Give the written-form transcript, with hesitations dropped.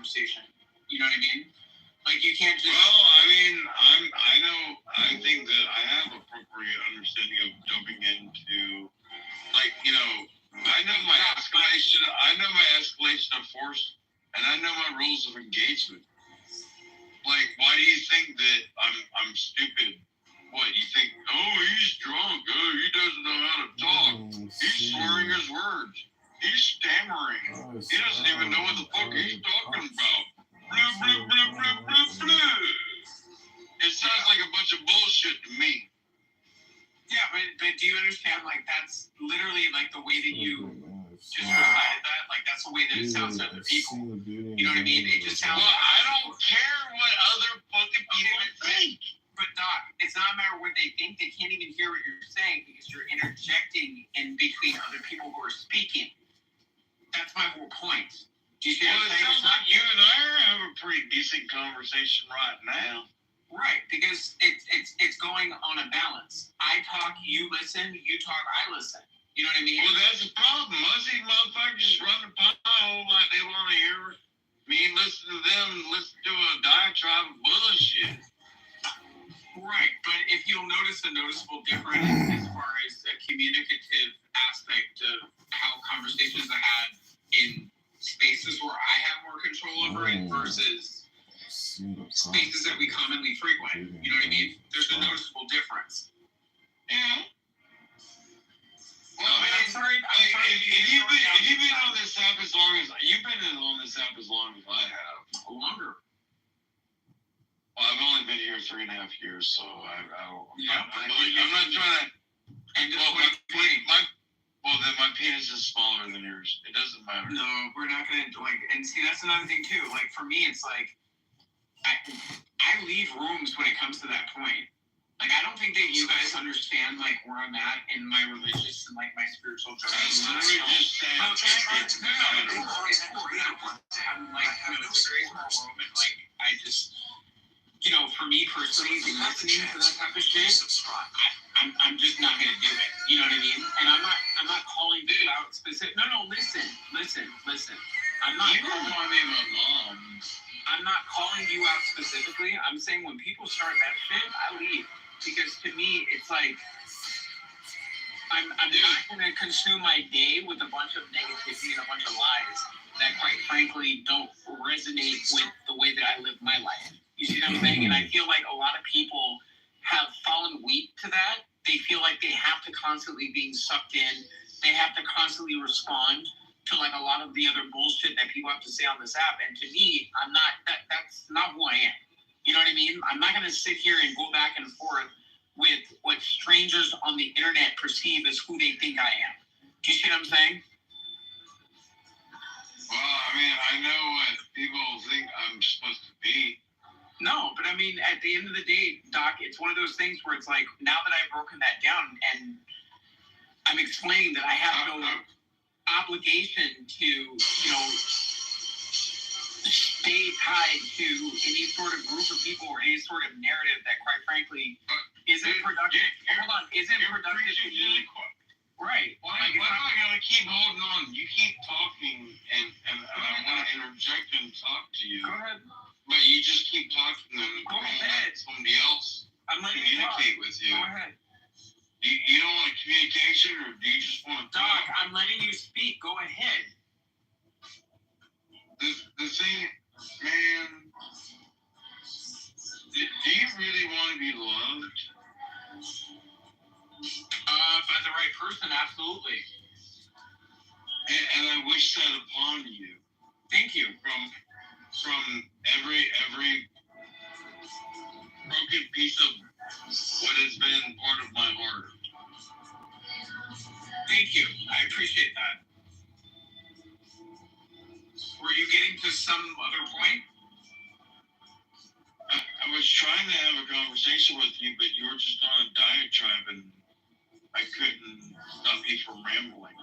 conversation. You know what I mean? Like, you can't just... Well, I mean, I think that I have appropriate understanding of jumping into, like, you know, I know my escalation of force, and I know my rules of engagement. Like, why do you think that I'm stupid? What, you think, oh, he's drunk, oh, he doesn't know how to talk, he's slurring his words, he's stammering, he doesn't even know what the fuck he's talking about. Blah, blah, blah, blah, blah, blah. It sounds like a bunch of bullshit to me. Yeah, but do you understand, like, that's literally, like, the way that you just recited that? Like, that's the way that it sounds to other people. You know what I mean? It just sounds... Well, I don't care what other fucking people think. But, Doc, it's not a matter of what they think. They can't even hear what you're saying because you're interjecting in between other people who are speaking. That's my whole point. Do you see what I'm saying? It sounds like you and I are having a pretty decent conversation right now. Right, because it's going on a balance. I talk, you listen, you talk, I listen. You know what I mean? Well, that's the problem. Most of these motherfuckers just run the pile like they want to hear me listen to them, listen to a diatribe of bullshit. Right, but if you'll notice a noticeable difference as far as a communicative aspect of how conversations are had in spaces where I have more control over it versus spaces that we commonly frequent. You know what I mean? There's a noticeable difference. Yeah. Well, I'm sorry. If you've been on this app as long as you've been on this app as long as I have, longer. Well, I've only been here 3.5 years, so I'm not trying to. And then my penis is smaller than yours. It doesn't matter. No, we're not gonna and see that's another thing too. Like for me, it's like I leave rooms when it comes to that point. Like I don't think that you guys understand like where I'm at in my religious and like my spiritual journey. I'm just saying. I'm like having a very small room and like I just. You know, for me personally, listening to that type of shit, I'm just not gonna do it. You know what I mean? And I'm not calling you out specific. No, listen. I'm not calling me my mom. I'm not calling you out specifically. I'm saying when people start that shit, I leave because to me it's like I'm not gonna consume my day with a bunch of negativity and a bunch of lies that, quite frankly, don't resonate with the way that I live my life. You see what I'm saying? And I feel like a lot of people have fallen weak to that. They feel like they have to constantly being sucked in. They have to constantly respond to like a lot of the other bullshit that people have to say on this app. And to me, I'm not, that's not who I am. You know what I mean? I'm not going to sit here and go back and forth with what strangers on the internet perceive as who they think I am. Do you see what I'm saying? Well, I mean, I know what people think I'm supposed to be. No, but I mean, at the end of the day, Doc, it's one of those things where it's like, now that I've broken that down and I'm explaining that I have no obligation to, you know, stay tied to any sort of group of people or any sort of narrative that, quite frankly, isn't productive. Hold on, isn't productive to me. Right. Why do I gotta keep holding on? You keep talking, and I want to interject and talk to you. Go ahead. But you just keep talking and go ahead. Somebody else communicate with you. Go ahead. You don't want communication, or do you just want to talk? Doc, I'm letting you speak. Go ahead. The thing, man, do you really want to be loved? By the right person, absolutely. And I wish that upon you. Thank you. From every broken piece of what has been part of my heart. Thank you. I appreciate that. Were you getting to some other point? I was trying to have a conversation with you, but you were just on a diatribe, and I couldn't stop you from rambling.